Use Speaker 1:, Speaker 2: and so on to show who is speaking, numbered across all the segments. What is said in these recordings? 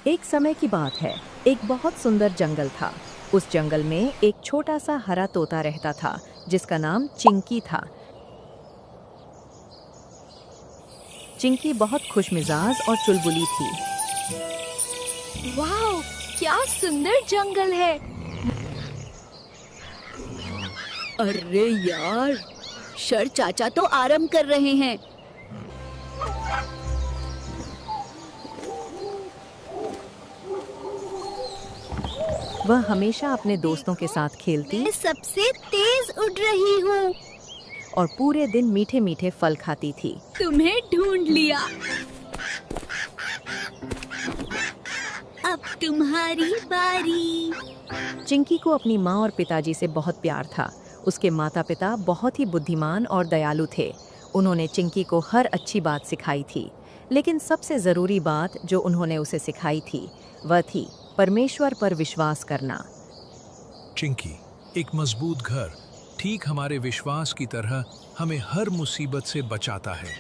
Speaker 1: एक समय की बात है। एक बहुत सुंदर जंगल था। उस जंगल में एक छोटा सा हरा तोता रहता था जिसका नाम चिंकी था। चिंकी बहुत खुशमिजाज और चुलबुली थी।
Speaker 2: वाह, क्या सुंदर जंगल है। अरे यार, शर चाचा तो आराम कर रहे हैं।
Speaker 1: वह हमेशा अपने दोस्तों के साथ खेलती
Speaker 2: मैं सबसे तेज उड़ रही हूँ।
Speaker 1: और पूरे दिन मीठे मीठे फल खाती थी।
Speaker 2: तुम्हें ढूंढ लिया। अब तुम्हारी बारी।
Speaker 1: चिंकी को अपनी माँ और पिताजी से बहुत प्यार था। उसके माता पिता बहुत ही बुद्धिमान और दयालु थे। उन्होंने चिंकी को हर अच्छी बात सिखाई थी, लेकिन सबसे ज़रूरी बात जो उन्होंने उसे सिखाई थी वह थी परमेश्वर पर विश्वास करना।
Speaker 3: चिंकी, एक मजबूत घर ठीक हमारे विश्वास की तरह हमें हर मुसीबत से बचाता है।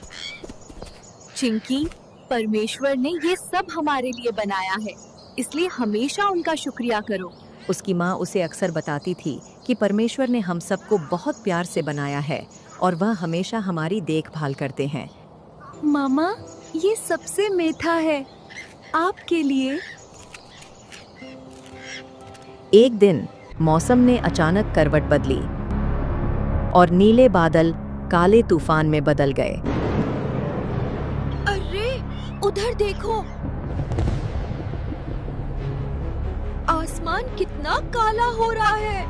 Speaker 2: चिंकी, परमेश्वर ने ये सब हमारे लिए बनाया है, इसलिए हमेशा उनका शुक्रिया करो।
Speaker 1: उसकी माँ उसे अक्सर बताती थी कि परमेश्वर ने हम सबको बहुत प्यार से बनाया है और वह हमेशा हमारी देखभाल करते हैं।
Speaker 2: मामा, ये सबसे मीठा है, आपके लिए।
Speaker 1: एक दिन मौसम ने अचानक करवट बदली और नीले बादल काले तूफान में बदल गए।
Speaker 2: अरे, उधर देखो, आसमान कितना काला हो रहा है।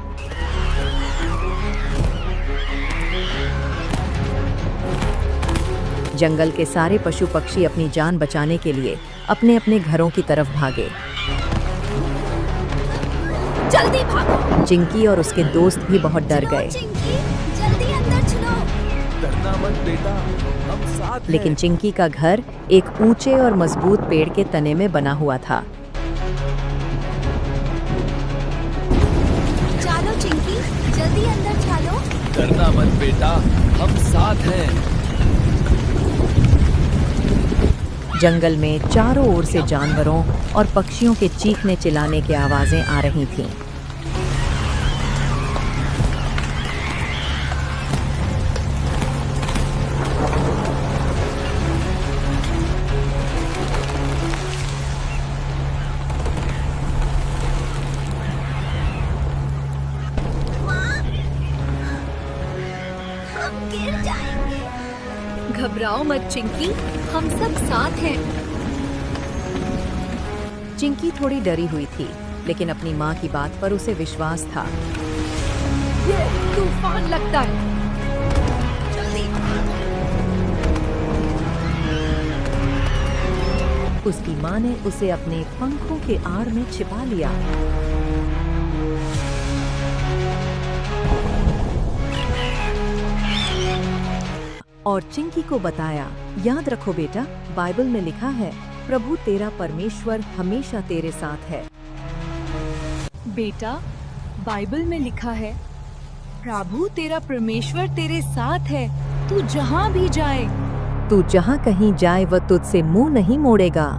Speaker 1: जंगल के सारे पशु पक्षी अपनी जान बचाने के लिए अपने अपने घरों की तरफ भागे।
Speaker 2: जल्दी भागो।
Speaker 1: चिंकी और उसके दोस्त भी बहुत डर गए।
Speaker 2: चिंकी, जल्दी अंदर चलो।
Speaker 4: डरना मत बेटा, हम साथ हैं।
Speaker 1: लेकिन चिंकी का घर एक ऊंचे और मजबूत पेड़ के तने में बना हुआ था।
Speaker 2: चलो चिंकी, जल्दी अंदर चलो।
Speaker 4: डरना मत बेटा, हम साथ हैं।
Speaker 1: जंगल में चारों ओर से जानवरों और पक्षियों के चीखने चिल्लाने की आवाजें आ रही थीं।
Speaker 2: हम गिर जाएंगे। घबराओ मत चिंकी, हम सब साथ हैं।
Speaker 1: चिंकी थोड़ी डरी हुई थी, लेकिन अपनी माँ की बात पर उसे विश्वास था।
Speaker 2: ये तूफान लगता है। जल्दी।
Speaker 1: उसकी माँ ने उसे अपने पंखों के आड़ में छिपा लिया। और चिंकी को बताया, याद रखो बेटा, बाइबल में लिखा है, प्रभु तेरा परमेश्वर हमेशा तेरे साथ है।
Speaker 2: बेटा, बाइबल में लिखा है, प्रभु तेरा परमेश्वर तेरे साथ है, तू जहाँ भी जाए।
Speaker 1: तू जहाँ कहीं जाए वह तुझसे मुंह नहीं मोड़ेगा।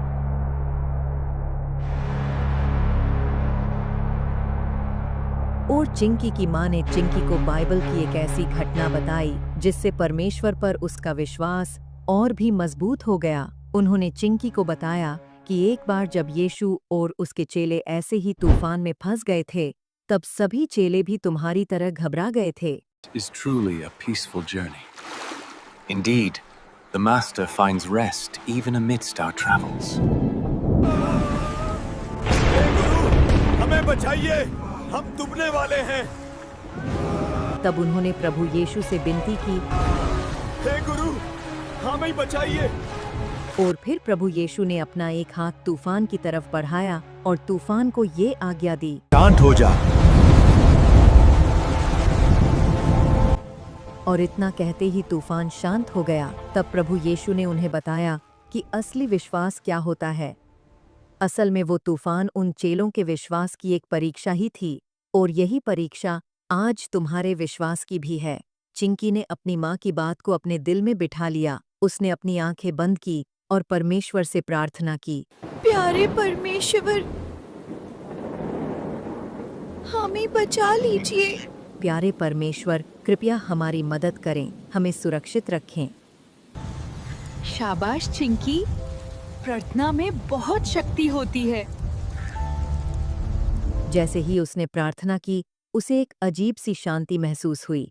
Speaker 1: और चिंकी की माँ ने चिंकी को बाइबल की एक ऐसी घटना बताई जिससे परमेश्वर पर उसका विश्वास और भी मजबूत हो गया। उन्होंने चिंकी को बताया कि एक बार जब यीशु और उसके चेले ऐसे ही तूफान में फंस गए थे, तब सभी चेले भी तुम्हारी तरह घबरा गए थे।
Speaker 5: Is truly a peaceful journey. Indeed, the Master finds rest even amidst our travels.
Speaker 4: हे गुरु, हमें बचाइए, हम डूबने वाले हैं।
Speaker 1: तब उन्होंने प्रभु यीशु से विनती की।
Speaker 4: हे गुरु, हमें बचाइए।
Speaker 1: और फिर प्रभु यीशु ने अपना एक हाथ तूफान की तरफ बढ़ाया और तूफान को ये आज्ञा दी,
Speaker 4: शांत हो जा।
Speaker 1: और इतना कहते ही तूफान शांत हो गया। तब प्रभु यीशु ने उन्हें बताया कि असली विश्वास क्या होता है। असल में वो तूफान उन चेलों के विश्वास की एक परीक्षा ही थी, और यही परीक्षा आज तुम्हारे विश्वास की भी है। चिंकी ने अपनी माँ की बात को अपने दिल में बिठा लिया। उसने अपनी आंखें बंद की और परमेश्वर से प्रार्थना की।
Speaker 2: प्यारे परमेश्वर, हमें बचा लीजिए।
Speaker 1: प्यारे परमेश्वर, कृपया हमारी मदद करें, हमें सुरक्षित रखें।
Speaker 2: शाबाश चिंकी, प्रार्थना में बहुत शक्ति होती है।
Speaker 1: जैसे ही उसने प्रार्थना की, उसे एक अजीब सी शांति महसूस हुई।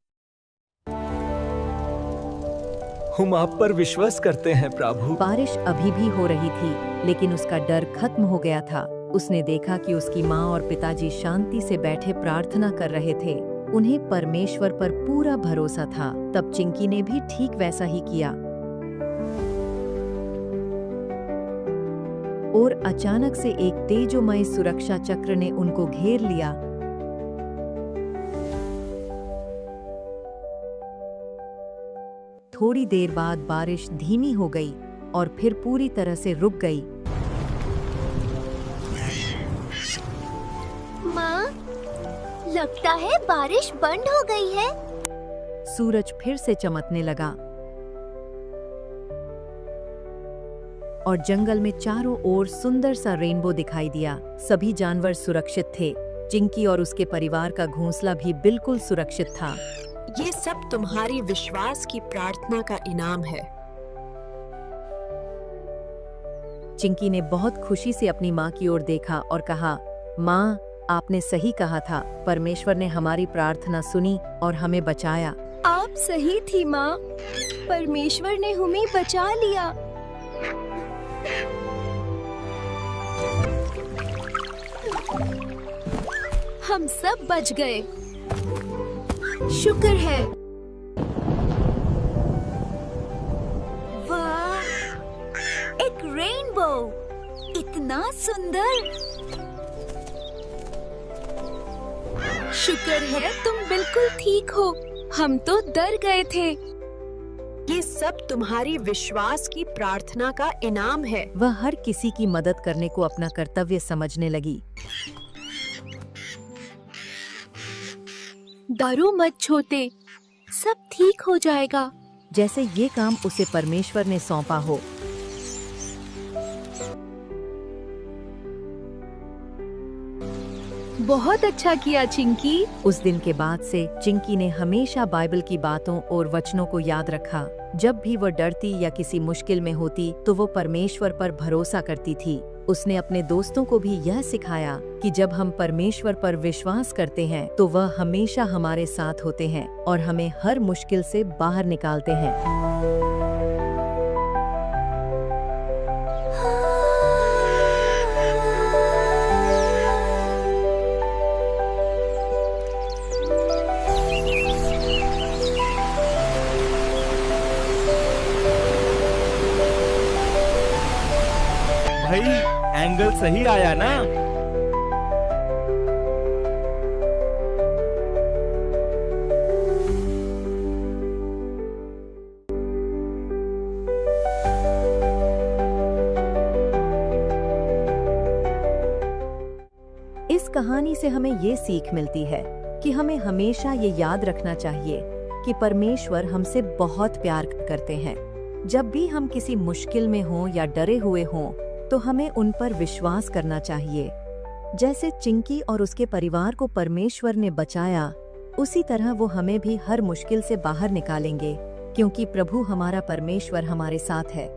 Speaker 4: हम आप पर विश्वास करते हैं प्रभु।
Speaker 1: बारिश अभी भी हो रही थी, लेकिन उसका डर खत्म हो गया था। उसने देखा कि उसकी माँ और पिताजी शांति से बैठे प्रार्थना कर रहे थे। उन्हें परमेश्वर पर पूरा भरोसा था। तब चिंकी ने भी ठीक वैसा ही किया। और अचानक से एक तेजोमय सुरक्षा चक्र ने उनको घेर लिया। थोड़ी देर बाद बारिश धीमी हो गई और फिर पूरी तरह से रुक गई।
Speaker 6: माँ, लगता है बारिश बंद हो गई है।
Speaker 1: सूरज फिर से चमकने लगा और जंगल में चारों ओर सुंदर सा रेनबो दिखाई दिया। सभी जानवर सुरक्षित थे। चिंकी और उसके परिवार का घोंसला भी बिल्कुल सुरक्षित था।
Speaker 7: ये सब तुम्हारी विश्वास की प्रार्थना का इनाम है।
Speaker 1: चिंकी ने बहुत खुशी से अपनी माँ की ओर देखा और कहा, माँ, आपने सही कहा था। परमेश्वर ने हमारी प्रार्थना सुनी और हमें बचाया।
Speaker 6: आप सही थी माँ, परमेश्वर ने हमें बचा लिया। हम सब बच गए। शुक्र है। वाह, एक रेनबो, इतना सुंदर।
Speaker 2: शुक्र है तुम बिल्कुल ठीक हो, हम तो डर गए थे।
Speaker 7: ये सब तुम्हारी विश्वास की प्रार्थना का इनाम है।
Speaker 1: वह हर किसी की मदद करने को अपना कर्तव्य समझने लगी।
Speaker 2: डरो मत छोटे, सब ठीक हो जाएगा।
Speaker 1: जैसे ये काम उसे परमेश्वर ने सौंपा हो।
Speaker 2: बहुत अच्छा किया चिंकी।
Speaker 1: उस दिन के बाद से चिंकी ने हमेशा बाइबल की बातों और वचनों को याद रखा। जब भी वह डरती या किसी मुश्किल में होती तो वो परमेश्वर पर भरोसा करती थी। उसने अपने दोस्तों को भी यह सिखाया कि जब हम परमेश्वर पर विश्वास करते हैं तो वह हमेशा हमारे साथ होते हैं और हमें हर मुश्किल से बाहर निकालते हैं।
Speaker 4: भाई, एंगल सही आया ना?
Speaker 1: इस कहानी से हमें ये सीख मिलती है कि हमें हमेशा ये याद रखना चाहिए कि परमेश्वर हमसे बहुत प्यार करते हैं। जब भी हम किसी मुश्किल में हों या डरे हुए हों तो हमें उन पर विश्वास करना चाहिए। जैसे चिंकी और उसके परिवार को परमेश्वर ने बचाया, उसी तरह वो हमें भी हर मुश्किल से बाहर निकालेंगे, क्योंकि प्रभु हमारा परमेश्वर हमारे साथ है।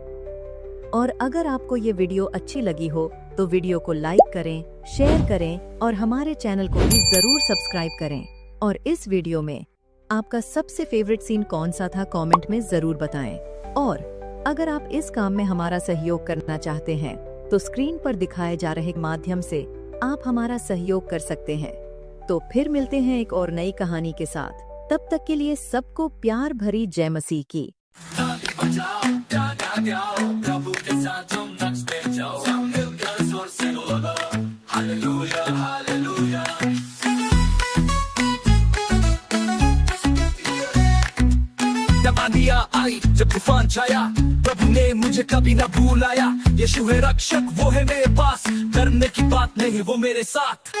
Speaker 1: और अगर आपको ये वीडियो अच्छी लगी हो तो वीडियो को लाइक करें, शेयर करें और हमारे चैनल को भी जरूर सब्सक्राइब करें। और इस वीडियो में आपका सबसे फेवरेट सीन कौन सा था, कमेंट में जरूर बताएं। और अगर आप इस काम में हमारा सहयोग करना चाहते हैं तो स्क्रीन पर दिखाए जा रहे माध्यम से आप हमारा सहयोग कर सकते हैं। तो फिर मिलते हैं एक और नई कहानी के साथ। तब तक के लिए सबको प्यार भरी जय मसीह की।
Speaker 8: दिया आई जब तूफान छाया, प्रभु ने मुझे कभी ना भूलाया। यीशु है रक्षक, वो है मेरे पास, डरने की बात नहीं, वो मेरे साथ।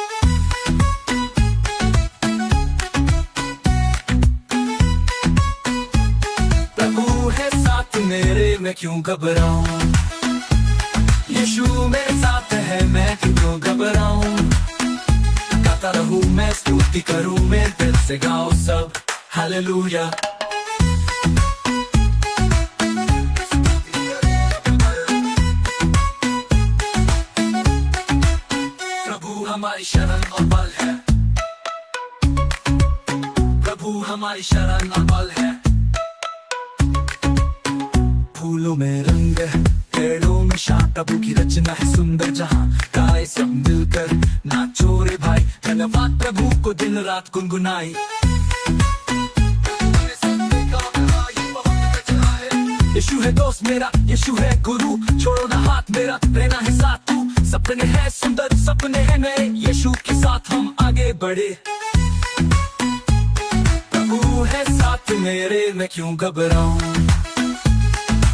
Speaker 8: प्रभु है साथ मेरे, मैं क्यों घबराऊं। यीशु मेरे साथ है, मैं क्यों घबराऊं। गाता रहूं मैं, स्तुति करूं मैं, दिल से गाओ सब हालेलुया। प्रभु हमारी शरण और बल है, प्रभु हमारी शरण और बल है। फूलों में रंग है, पेड़ों में शान, प्रभु की रचना है सुंदर जहां। गाए सब मिलकर नाचो रे भाई, धन्यवाद प्रभु को दिन रात गुनगुनाई। यीशु है दोस्त मेरा, यीशु है गुरु, छोड़ो ना हाथ मेरा, रहना है साथ तू। सपने हैं सुंदर, सपने हैं नए, यीशु के साथ हम आगे बढ़े। प्रभु है साथ मेरे, मैं क्यों घबराऊं।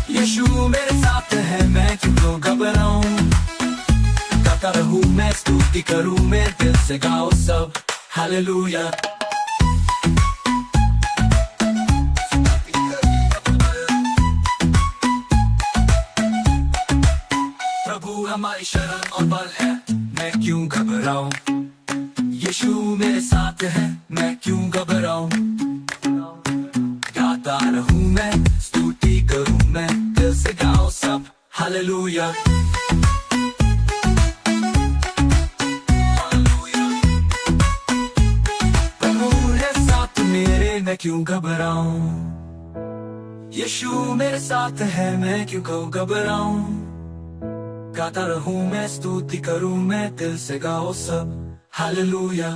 Speaker 8: यीशु मेरे साथ है, मैं क्यों घबराऊं। गाता रहूं मैं, स्तुति करूं मैं, दिल से गाओ सब हालेलुया। प्रभु हमारी शरण और बल है, मैं क्यों घबराऊं। यीशु मेरे साथ है, मैं क्यों घबराऊं। गाता रहूं मैं, स्तुति करूं मैं, दिल से गाओ सब हालेलुया। प्रभु है साथ मेरे, मैं क्यों घबराऊं। यीशु मेरे साथ है, मैं क्यों घबराऊं। गाता रहूं मैं, स्तुति करूं मैं, दिल से गाओ सब हालेलुया।